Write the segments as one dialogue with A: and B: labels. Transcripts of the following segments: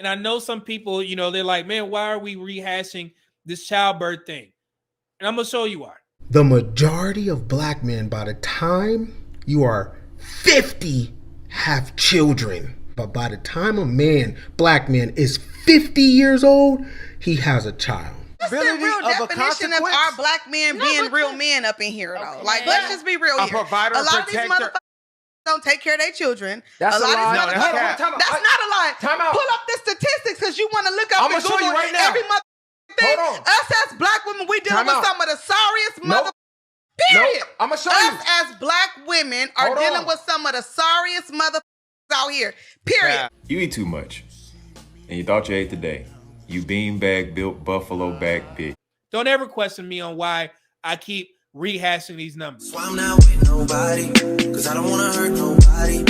A: And I know some people, you know, they're like, man, why are we rehashing this childbirth thing? And I'm going to show you why.
B: The majority of black men, by the time you are 50, have children. But by the time a man, black man, is 50 years old, he has a child.
C: What's the real definition of our black men being real men up in here, though? Like, let's just be real here. A lot of these motherfuckers don't take care of their children.
D: That's a lie.
C: That's not a lie.
D: Time out.
C: Pull up the statistics because you want to look up and Google
D: right now.
C: every thing.
D: Hold on.
C: Us as black women, we dealing with some of the sorriest mother. Period.
D: I'm gonna show you.
C: Us as black women are dealing with some of the sorriest mother out here. Period.
E: You eat too much, and you thought you ate today. You beanbag built buffalo back bitch.
A: Don't ever question me on why I keep rehashing these numbers.
F: So I'm not with nobody, cause I don't wanna hurt nobody.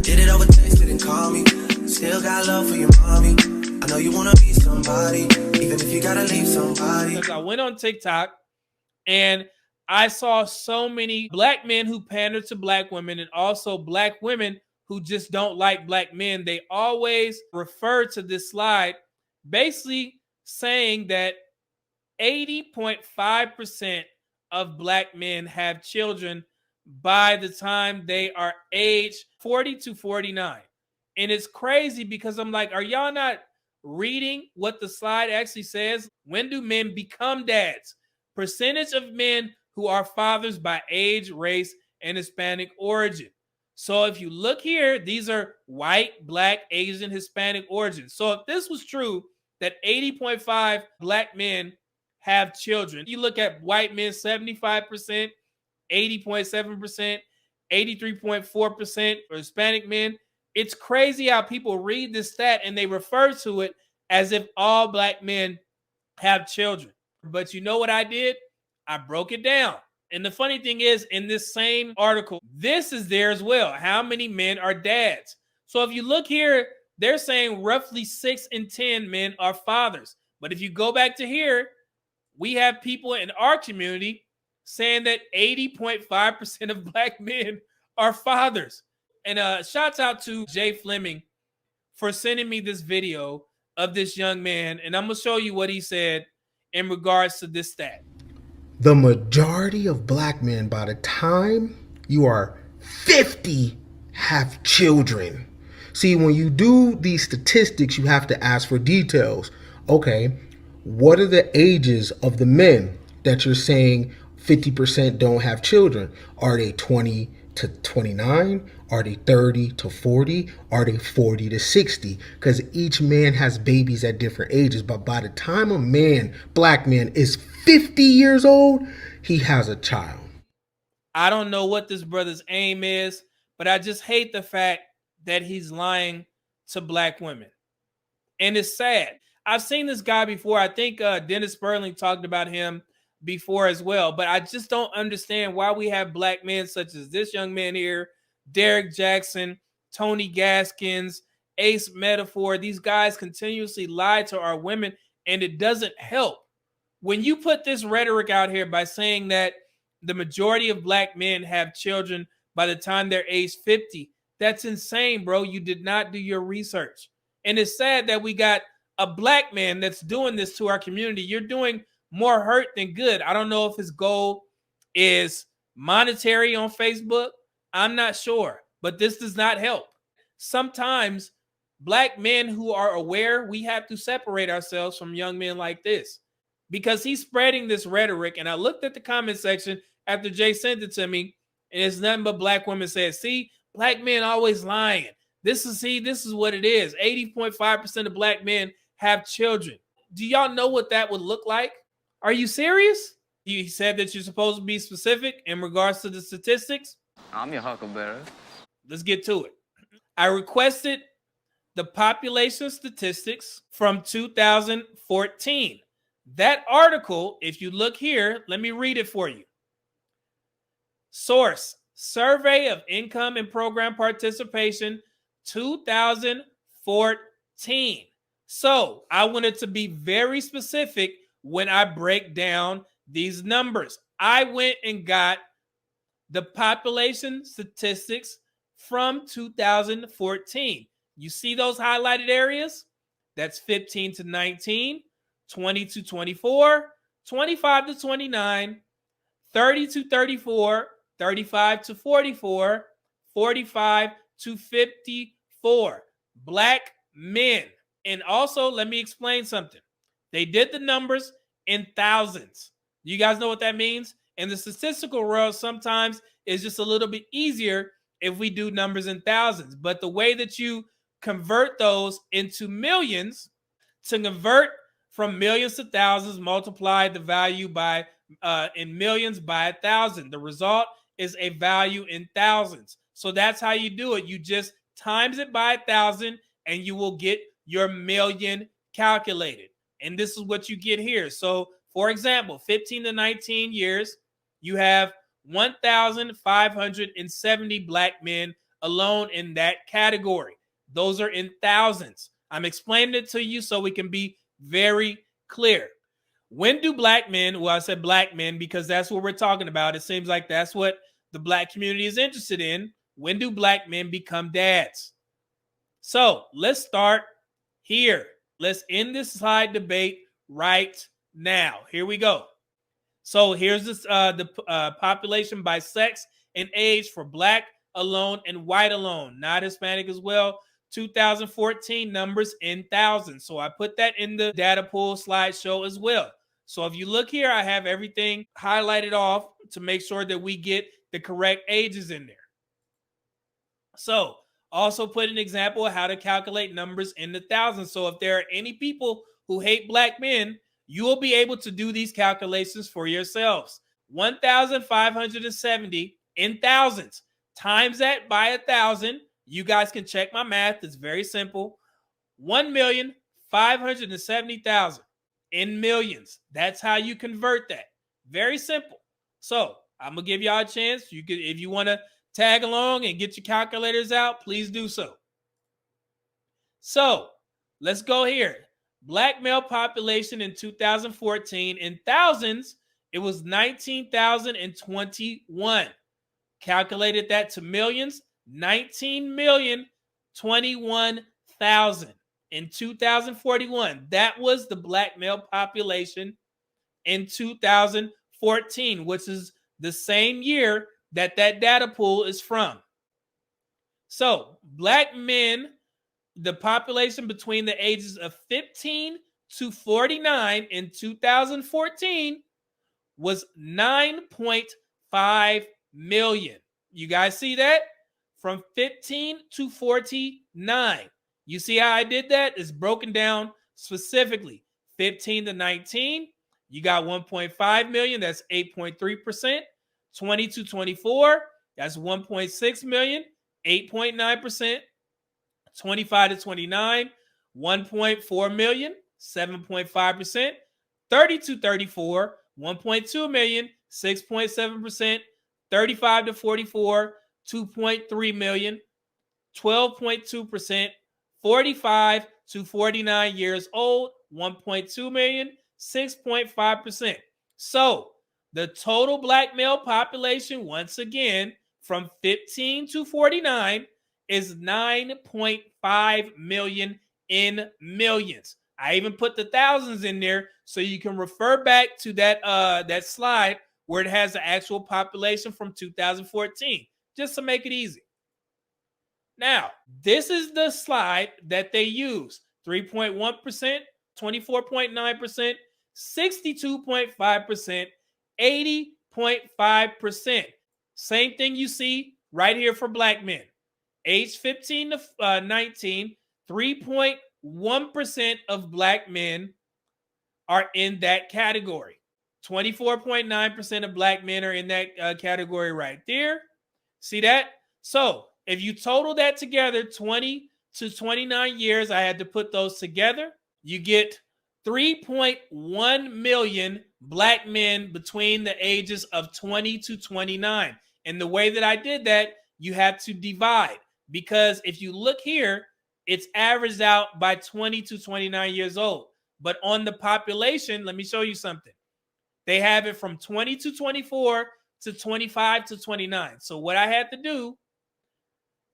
F: Did it over text, didn't call me. Still got love for your mommy. I know you wanna be somebody, even if you gotta leave somebody.
A: Because I went on TikTok and I saw so many black men who pander to black women and also black women who just don't like black men. They always refer to this slide basically saying that 80.5% of black men have children by the time they are age 40 to 49. And it's crazy because I'm like, are y'all not reading what the slide actually says? When do men become dads? Percentage of men who are fathers by age, race, and Hispanic origin. So if you look here, these are white, black, Asian, Hispanic origin. So if this was true, that 80.5 black men have children. You look at white men, 75%, 80.7%, 83.4% for Hispanic men. It's crazy how people read this stat and they refer to it as if all black men have children. But you know what I did? I broke it down. And the funny thing is, in this same article, this is there as well. How many men are dads? So if you look here, they're saying roughly 6 in 10 men are fathers. But if you go back to here, we have people in our community saying that 80.5% of black men are fathers. And shouts out to Jay Fleming for sending me this video of this young man. And I'm going to show you what he said in regards to this stat.
B: The majority of black men, by the time you are 50, have children. See, when you do these statistics, you have to ask for details. Okay, what are the ages of the men that you're saying 50% don't have children? Are they 20 to 29? Are they 30 to 40? Are they 40 to 60? Because each man has babies at different ages. But by the time a man, black man, is 50 years old, he has a child.
A: I don't know what this brother's aim is, but I just hate the fact that he's lying to black women. And it's sad. I've seen this guy before. I think Dennis Sperling talked about him before as well. But I just don't understand why we have black men such as this young man here, Derek Jackson, Tony Gaskins, Ace Metaphor. These guys continuously lie to our women, and it doesn't help. When you put this rhetoric out here by saying that the majority of black men have children by the time they're age 50, that's insane, bro. You did not do your research. And it's sad that we got a black man that's doing this to our community. You're doing more hurt than good. I don't know if his goal is monetary on Facebook. I'm not sure, but this does not help. Sometimes black men who are aware, we have to separate ourselves from young men like this because he's spreading this rhetoric. And I looked at the comment section after Jay sent it to me, and it's nothing but black women said, see, black men always lying. This is what it is. 80.5% of black men have children. Do y'all know what that would look like? Are you serious? You said that you're supposed to be specific in regards to the statistics.
D: I'm your huckleberry.
A: Let's get to it. I requested the population statistics from 2014. That article, if you look here, let me read it for you. Source: Survey of Income and Program Participation, 2014. So I wanted to be very specific when I break down these numbers. I went and got the population statistics from 2014. You see those highlighted areas? That's 15 to 19, 20 to 24, 25 to 29, 30 to 34, 35 to 44, 45 to 54. Black men. And also, let me explain something. They did the numbers in thousands. You guys know what that means? In the statistical world, sometimes it's just a little bit easier if we do numbers in thousands. But the way that you convert those into millions, to convert from millions to thousands, multiply the value by in millions by 1,000. The result is a value in thousands. So that's how you do it. You just times it by 1,000 and you will get your million calculated. And this is what you get here. So for example, 15 to 19 years, you have 1,570 black men alone in that category. Those are in thousands. I'm explaining it to you so we can be very clear. When do black men, well, I said black men because that's what we're talking about. It seems like that's what the black community is interested in. When do black men become dads? So let's start here. Let's end this slide debate right now. Here we go. So here's this, the population by sex and age for black alone and white alone, not Hispanic as well. 2014 numbers in thousands. So I put that in the data pool slideshow as well. So if you look here, I have everything highlighted off to make sure that we get the correct ages in there. So also put an example of how to calculate numbers in the thousands. So if there are any people who hate black men, you will be able to do these calculations for yourselves. 1,570 in thousands. Times that by 1,000. You guys can check my math. It's very simple. 1,570,000 in millions. That's how you convert that. Very simple. So I'm going to give y'all a chance. You could, if you want to tag along and get your calculators out, please do so. So let's go here. Black male population in 2014 in thousands, it was 19,021. Calculated that to millions, 19,021,000 in 2041. That was the black male population in 2014, which is the same year that data pool is from. So black men, the population between the ages of 15 to 49 in 2014 was 9.5 million. You guys see that? From 15 to 49. You see how I did that? It's broken down specifically. 15 to 19, you got 1.5 million. That's 8.3%. 20 to 24, that's 1.6 million, 8.9%. 25 to 29, 1.4 million, 7.5%. 30 to 34, 1.2 million, 6.7%. 35 to 44, 2.3 million, 12.2%. 45 to 49 years old, 1.2 million, 6.5%. So the total black male population, once again, from 15 to 49 is 9.5 million in millions. I even put the thousands in there so you can refer back to that slide where it has the actual population from 2014, just to make it easy. Now, this is the slide that they use. 3.1%, 24.9%, 62.5%, 80.5%. Same thing you see right here for black men. Age 15 to 19, 3.1% of black men are in that category. 24.9% of black men are in that category right there. See that? So if you total that together, 20 to 29 years, I had to put those together. You get 3.1 million black men between the ages of 20 to 29. And the way that I did that, you have to divide. Because if you look here, it's averaged out by 20 to 29 years old. But on the population, let me show you something. They have it from 20 to 24 to 25 to 29. So what I had to do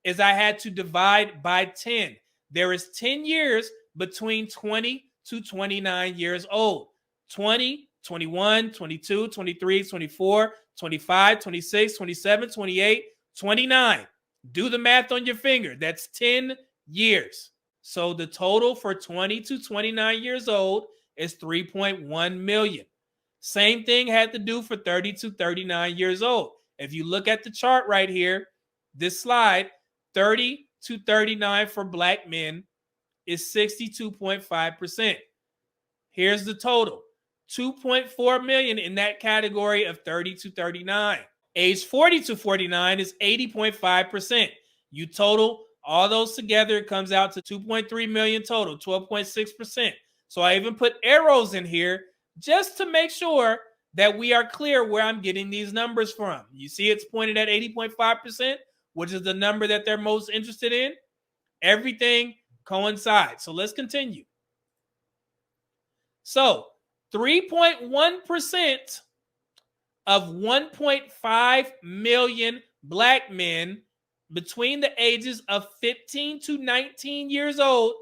A: is I had to divide by 10. There is 10 years between 20 to 29 years old. 20, 21, 22, 23, 24, 25, 26, 27, 28, 29. Do the math on your finger. That's 10 years. So the total for 20 to 29 years old is 3.1 million. Same thing had to do for 30 to 39 years old. If you look at the chart right here, this slide, 30 to 39 for black men is 62.5%. Here's the total. 2.4 million in that category of 30 to 39. Age 40 to 49 is 80.5%. You total all those together, it comes out to 2.3 million total, 12.6%. So I even put arrows in here just to make sure that we are clear where I'm getting these numbers from. You see it's pointed at 80.5%, which is the number that they're most interested in. Everything coincides. So let's continue. So 3.1% of 1.5 million black men between the ages of 15 to 19 years old,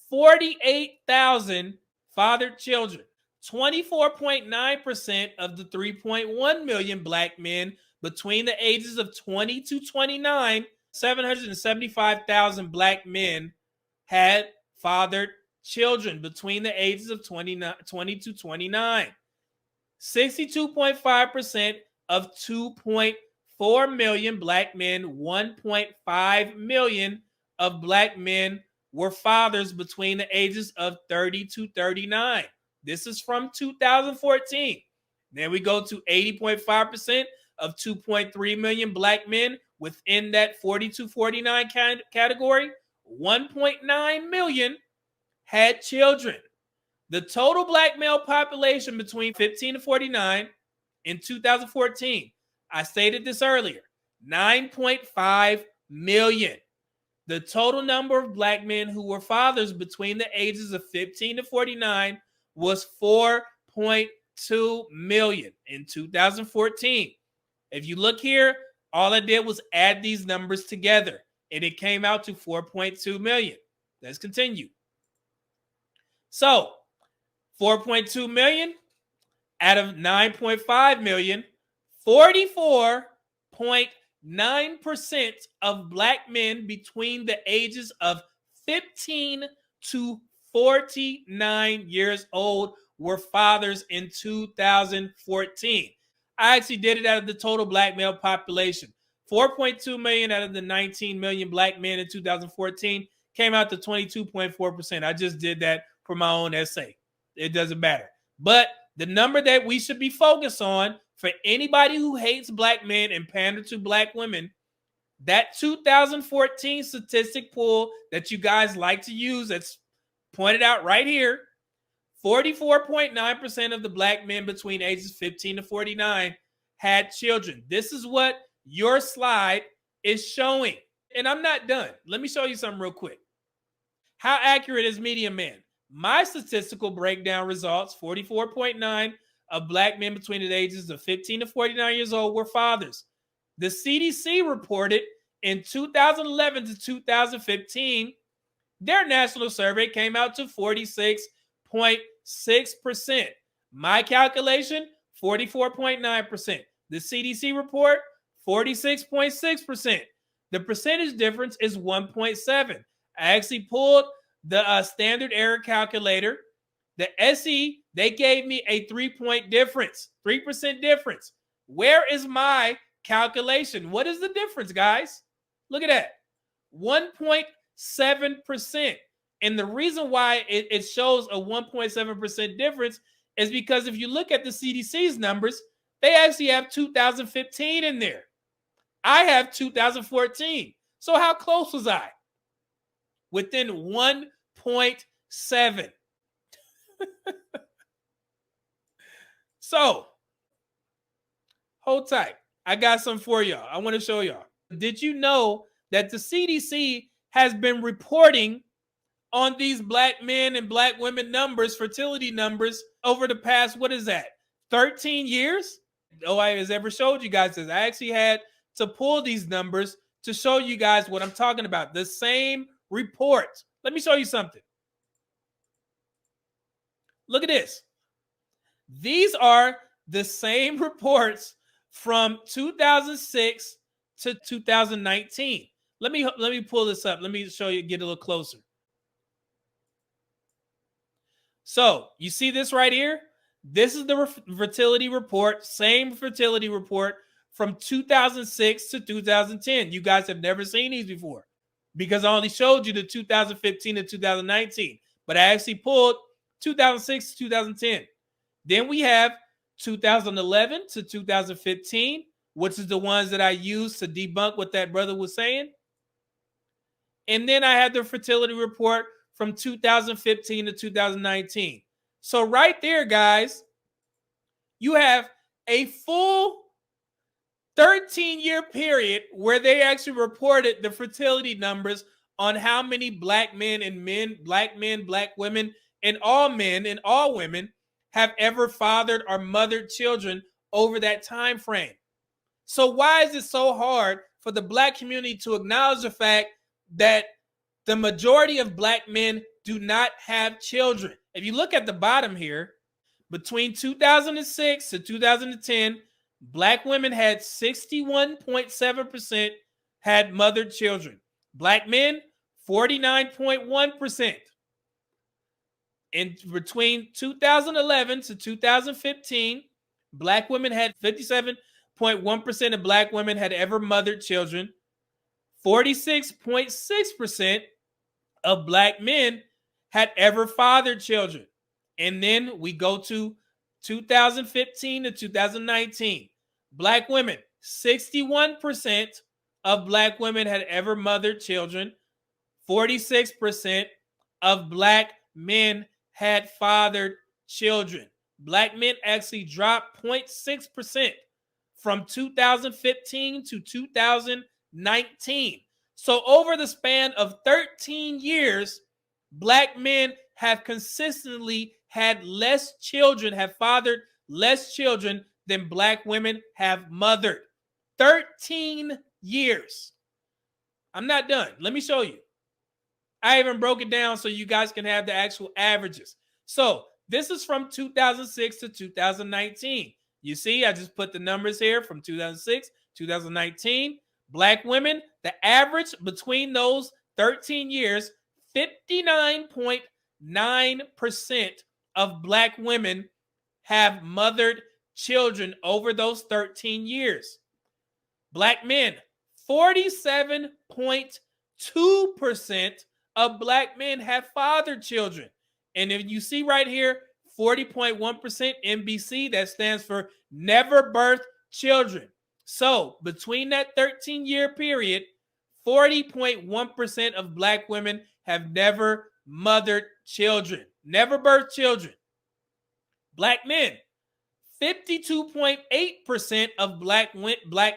A: 48,000 fathered children. 24.9% of the 3.1 million black men between the ages of 20 to 29, 775,000 black men had fathered children between the ages of 20 to 29. 62.5% of 2.4 million black men, 1.5 million of black men were fathers between the ages of 30 to 39. This is from 2014. Then we go to 80.5% of 2.3 million black men within that 40 to 49 category. 1.9 million had children. The total black male population between 15 to 49 in 2014, I stated this earlier, 9.5 million. The total number of black men who were fathers between the ages of 15 to 49 was 4.2 million in 2014. If you look here, all I did was add these numbers together, and it came out to 4.2 million. Let's continue. So, 4.2 million out of 9.5 million, 44.9% of black men between the ages of 15 to 49 years old were fathers in 2014. I actually did it out of the total black male population. 4.2 million out of the 19 million black men in 2014 came out to 22.4%. I just did that for my own essay. It doesn't matter. But the number that we should be focused on for anybody who hates black men and pander to black women, that 2014 statistic pool that you guys like to use, that's pointed out right here, 44.9% of the black men between ages 15 to 49 had children. This is what your slide is showing. And I'm not done. Let me show you something real quick. How accurate is Medium Man? My statistical breakdown results, 44.9 of black men between the ages of 15 to 49 years old were fathers. The CDC reported in 2011 to 2015, their national survey came out to 46.6%. My calculation, 44.9%. The CDC report, 46.6%. The percentage difference is 1.7. I actually pulled the standard error calculator. The SE, they gave me a 3-point difference, 3% difference. Where is my calculation? What is the difference, guys? Look at that, 1.7%. And the reason why it shows a 1.7% difference is because if you look at the CDC's numbers, they actually have 2015 in there. I have 2014. So how close was I? Within 1.7. So, hold tight. I got something for y'all. I want to show y'all. Did you know that the CDC has been reporting on these black men and black women numbers, fertility numbers, over the past, 13 years? Nobody has ever showed you guys this. I actually had to pull these numbers to show you guys what I'm talking about. The same report. Let me show you something. Look at this. These are the same reports from 2006 to 2019. Let me pull this up. Let me show you, get a little closer. So you see this right here? This is the fertility report, same fertility report from 2006 to 2010. You guys have never seen these before because I only showed you the 2015 to 2019, but I actually pulled 2006 to 2010. Then we have 2011 to 2015, which is the ones that I used to debunk what that brother was saying. And then I had the fertility report from 2015 to 2019. So right there, guys, you have a full 13-year period where they actually reported the fertility numbers on how many black men, black women, and all men and all women have ever fathered or mothered children over that time frame. So why is it so hard for the black community to acknowledge the fact that the majority of black men do not have children? If you look at the bottom here, between 2006 to 2010, black women had 61.7% had mothered children. Black men, 49.1%. In between 2011 to 2015, black women had 57.1% of black women had ever mothered children. 46.6% of black men had ever fathered children. And then we go to 2015 to 2019. Black women, 61% of black women had ever mothered children. 46% of black men had fathered children. Black men actually dropped 0.6% from 2015 to 2019. So over the span of 13 years, black men have consistently had less children, have fathered less children than black women have mothered. 13 years. I'm not done. Let me show you. I even broke it down so you guys can have the actual averages. So this is from 2006 to 2019. You see, I just put the numbers here from 2006, 2019. Black women, the average between those 13 years, 59.9% of black women have mothered children over those 13 years. Black men, 47.2% of black men have fathered children. And if you see right here, 40.1% NBC, that stands for never birthed children. So between that 13-year period, 40.1% of black women have never mothered children, never birthed children. Black men, 52.8% of black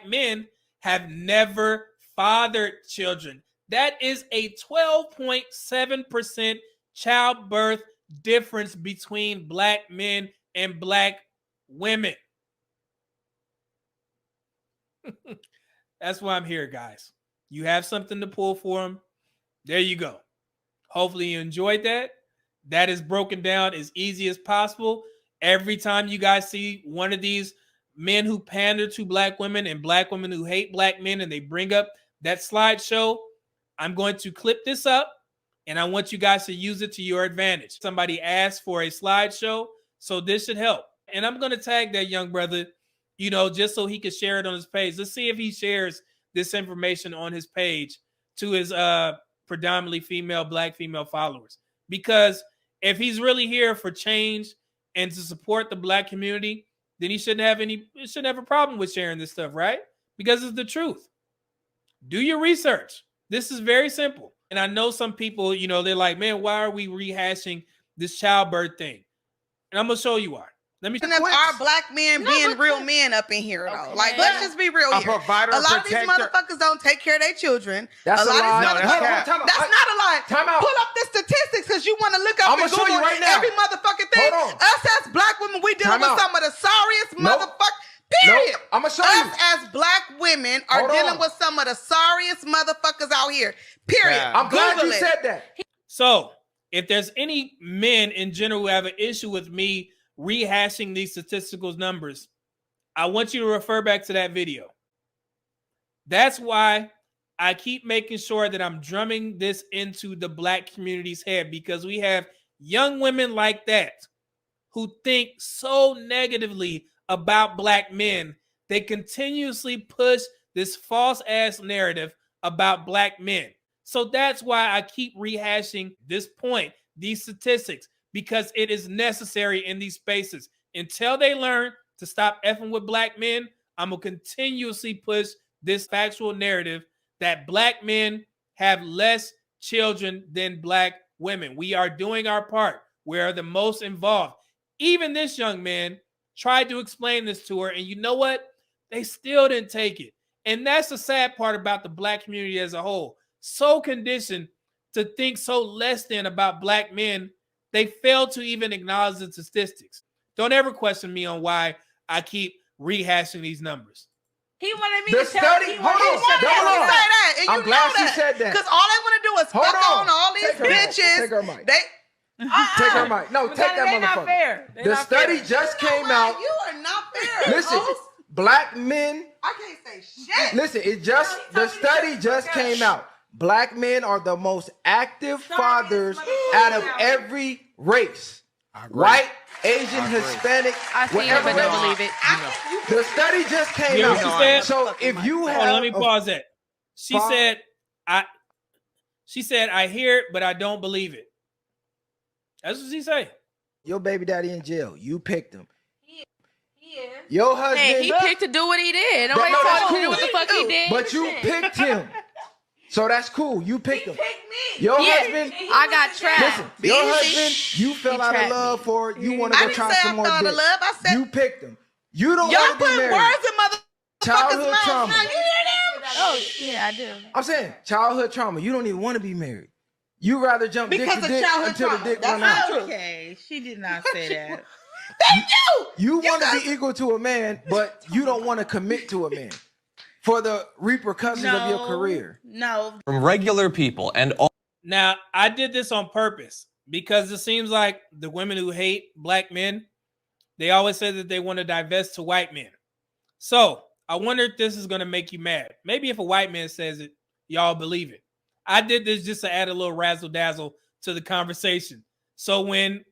A: men have never fathered children. That is a 12.7% childbirth difference between black men and black women. That's why I'm here, guys. You have something to pull for them. There you go. Hopefully you enjoyed that. That is broken down as easy as possible. Every time you guys see one of these men who pander to black women and black women who hate black men and they bring up that slideshow, I'm going to clip this up and I want you guys to use it to your advantage. Somebody asked for a slideshow, so this should help. And I'm going to tag that young brother, you know, just so he can share it on his page. Let's see if he shares this information on his page to his predominantly black female followers. Because if he's really here for change and to support the black community, then he shouldn't have a problem with sharing this stuff, right? Because it's the truth. Do your research. This is very simple. And I know some people, you know, they're like, man, why are we rehashing this childbirth thing? And I'm going to show you why. Let me.
C: Our black men being real men up in here, though. Okay. Like, let's just be real here. A lot of these motherfuckers don't take care of their children. That's a lie. That's not a lie.
D: Time out.
C: Pull up the statistics because you want to look up
D: and Google
C: right every motherfucking thing. Us as black women, we dealing with some of the sorriest motherfuckers. Period.
D: Nope. I'm gonna show you.
C: Us as black women are dealing with some of the sorriest motherfuckers out here. Period.
D: I'm glad you said that.
A: So if there's any men in general who have an issue with me rehashing these statistical numbers, I want you to refer back to that video. That's why I keep making sure that I'm drumming this into the black community's head, because we have young women like that who think so negatively about black men. They continuously push this false ass narrative about black men. So that's why I keep rehashing this point, these statistics, because it is necessary in these spaces. Until they learn to stop effing with black men, I'm going to continuously push this factual narrative that black men have less children than black women. We are doing our part. We are the most involved. Even this young man tried to explain this to her, and you know what? They still didn't take it. And that's the sad part about the black community as a whole. So conditioned to think so less than about black men, they fail to even acknowledge the statistics. Don't ever question me on why I keep rehashing these numbers.
C: He wanted me
D: The
C: to tell
D: study-
C: you.
D: hold on,
C: Say that. And
D: I'm
C: you
D: glad
C: know
D: she
C: that.
D: said that.
C: Because all they want to do is
D: Hold
C: fuck
D: on.
C: on all these
D: Take her mic.
C: bitches.
D: Take her mic.
C: They
D: Take her mic. No, take that
C: they not
D: motherfucker.
C: fair. They
D: The
C: not
D: study
C: fair.
D: just
C: You know
D: came
C: what?
D: out.
C: You are not fair.
D: Listen,
C: host.
D: black men.
C: I can't say shit.
D: Listen, the study just came out. Black men are the most active fathers out of every race. White, Asian, Hispanic,
G: I see it,
D: whatever
G: but don't
D: race.
G: believe it.
D: The study just came
A: You know
D: out.
A: what she said?
D: So if you have,
A: Hold on, let me pause that. She
D: Fa-
A: said, I hear it, but I don't believe it. That's what she said.
D: your baby daddy in jail, you picked him.
C: He is.
D: Your husband,
G: Hey, he picked to do what he did. Nobody
D: no, that's
G: told him to do what the
D: cool.
G: fuck he did.
D: but you picked him. So that's cool. You
C: He
D: picked him.
C: picked me.
D: Your
G: Yeah,
D: husband,
G: I got trapped.
D: listen, your husband, you fell out of
G: trapped
D: love
G: me.
D: for. You want to
C: I
D: go
C: didn't
D: try
C: say
D: some
C: I
D: more
C: fell out of
D: dick.
C: love. I said
D: You picked him. You don't
C: y'all
D: want to
C: put
D: be married.
C: words in motherfuckers'
D: Childhood
C: mouths.
D: trauma.
C: Now, you hear them?
G: Oh, yeah, I do.
D: I'm saying childhood trauma. You don't even want to be married. You rather jump dick
C: Because
D: to
C: of
D: dick
C: childhood
D: until
C: trauma.
D: the dick
C: That's
D: run
C: not
D: out.
C: true.
H: Okay, she did not say that.
C: Thank you.
D: You want to be equal to a man, but you don't want to commit to a man for the repercussions of your career.
H: No.
I: From regular people and all.
A: Now, I did this on purpose because it seems like the women who hate black men, they always say that they want to divest to white men. So I wonder if this is going to make you mad. Maybe if a white man says it, y'all believe it. I did this just to add a little razzle dazzle to the conversation. So when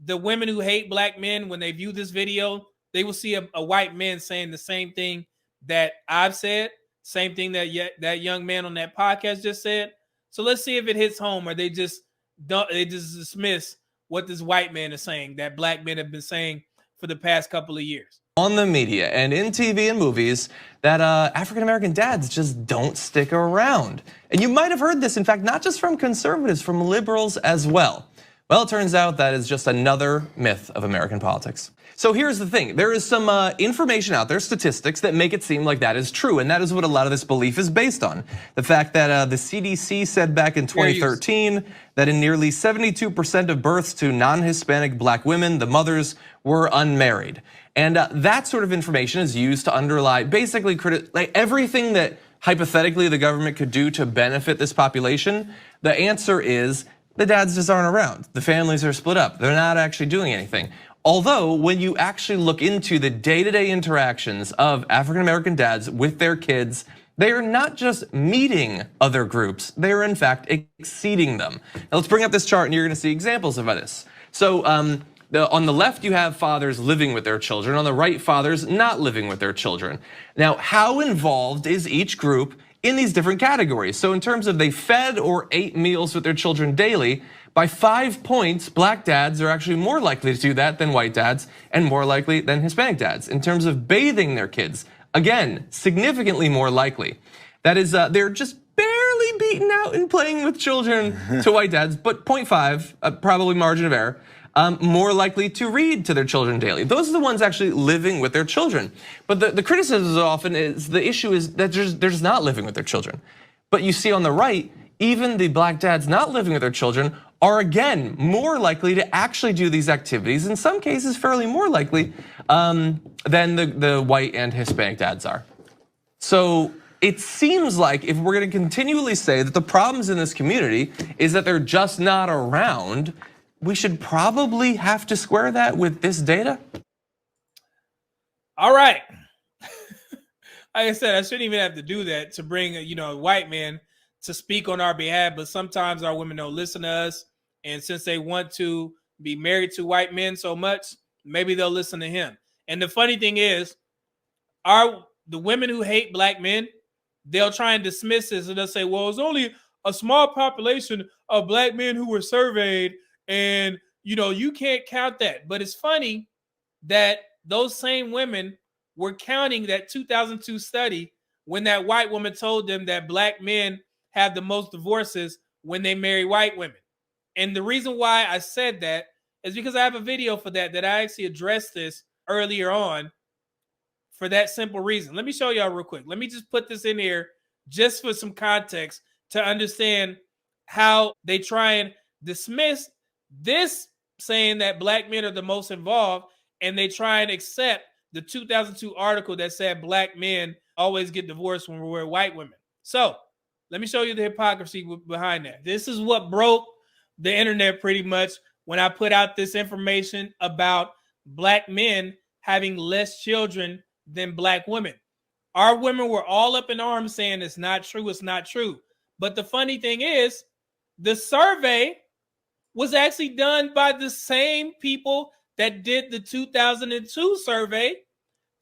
A: the women who hate black men, when they view this video, they will see a white man saying the same thing that I've said, same thing that that young man on that podcast just said. So let's see if it hits home, or they just dismiss what this white man is saying, that black men have been saying for the past couple of years.
I: On the media and in TV and movies that African-American dads just don't stick around. And you might have heard this, in fact, not just from conservatives, from liberals as well. Well, it turns out that is just another myth of American politics. So here's the thing. There is some information out there, statistics, that make it seem like that is true. And that is what a lot of this belief is based on. The fact that the CDC said back in 2013 that in nearly 72% of births to non-Hispanic black women, the mothers were unmarried. And that sort of information is used to underlie basically like everything that hypothetically the government could do to benefit this population. The answer is the dads just aren't around. The families are split up. They're not actually doing anything. Although, when you actually look into the day-to-day interactions of African-American dads with their kids, they are not just meeting other groups, they are in fact exceeding them. Now let's bring up this chart and you're gonna see examples of this. So on the left, you have fathers living with their children. On the right, fathers not living with their children. Now, how involved is each group in these different categories? So in terms of they fed or ate meals with their children daily, by 5 points, black dads are actually more likely to do that than white dads, and more likely than Hispanic dads. In terms of bathing their kids, again, significantly more likely. That is, they're just barely beaten out in playing with children to white dads, but 0.5, probably margin of error, more likely to read to their children daily. Those are the ones actually living with their children. But the criticism often is, the issue is that they're just not living with their children. But you see on the right, even the black dads not living with their children are again more likely to actually do these activities, in some cases fairly more likely than the white and Hispanic dads are. So it seems like if we're gonna continually say that the problems in this community is that they're just not around, we should probably have to square that with this data.
A: All right. Like I said, I shouldn't even have to do that to bring a white man to speak on our behalf, but sometimes our women don't listen to us, and since they want to be married to white men so much, maybe they'll listen to him. And the funny thing is, the women who hate black men, they'll try and dismiss this, and they'll say, well, it's only a small population of black men who were surveyed, and you can't count that. But it's funny that those same women were counting that 2002 study when that white woman told them that black men have the most divorces when they marry white women. And the reason why I said that is because I have a video for that I actually addressed this earlier on for that simple reason. Let me show y'all real quick. Let me just put this in here just for some context to understand how they try and dismiss this, saying that black men are the most involved, and they try and accept the 2002 article that said black men always get divorced when we're white women. So let me show you the hypocrisy behind that. This is what broke the internet pretty much when I put out this information about black men having less children than black women. Our women were all up in arms saying it's not true, it's not true. But the funny thing is, the survey was actually done by the same people that did the 2002 survey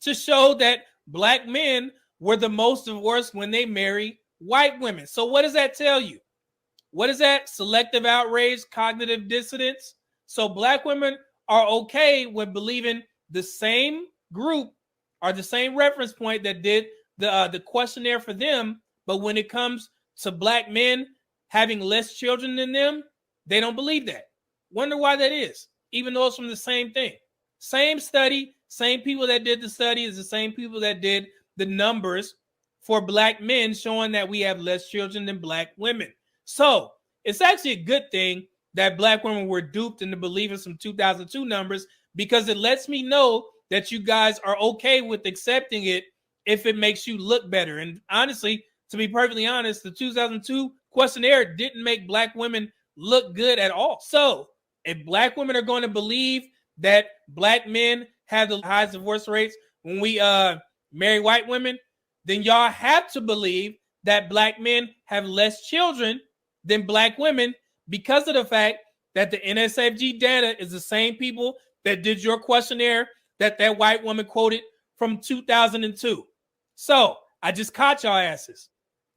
A: to show that black men were the most divorced when they marry white women. So what does that tell you? What is that? Selective outrage, cognitive dissonance. So black women are okay with believing the same group or the same reference point that did the questionnaire for them, but when it comes to black men having less children than them, they don't believe that. Wonder why that is, even though it's from the same thing. Same study, same people that did the study is the same people that did the numbers for black men showing that we have less children than black women. So it's actually a good thing that black women were duped into believing some 2002 numbers, because it lets me know that you guys are okay with accepting it if it makes you look better. And honestly, to be perfectly honest, the 2002 questionnaire didn't make black women look good at all. So if black women are going to believe that black men have the highest divorce rates when we marry white women, then y'all have to believe that black men have less children than black women, because of the fact that the NSFG data is the same people that did your questionnaire that white woman quoted from 2002. So I just caught y'all asses.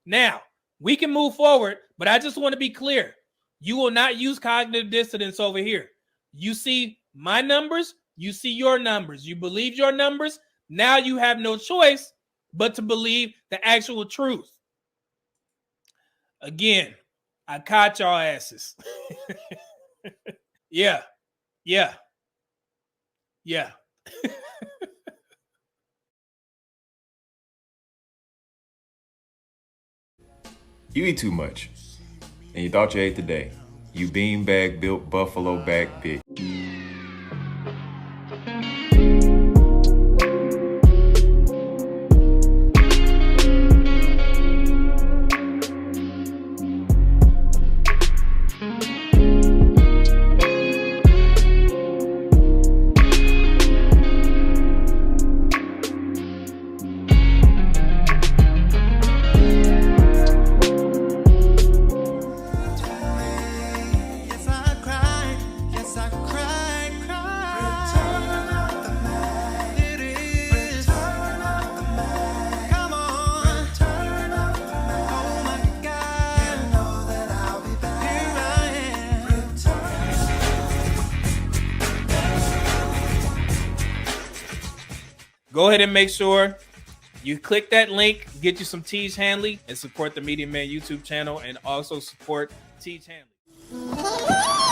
A: Now we can move forward, but I just want to be clear. You will not use cognitive dissonance over here. You see my numbers, you see your numbers, you believe your numbers. Now you have no choice but to believe the actual truth. Again, I caught y'all asses. Yeah.
E: You eat too much, and you thought you ate today. You beanbag built buffalo back bitch.
A: Go ahead and make sure you click that link, get you some Teej Hanley, and support the Medium Man YouTube channel, and also support Teej Hanley.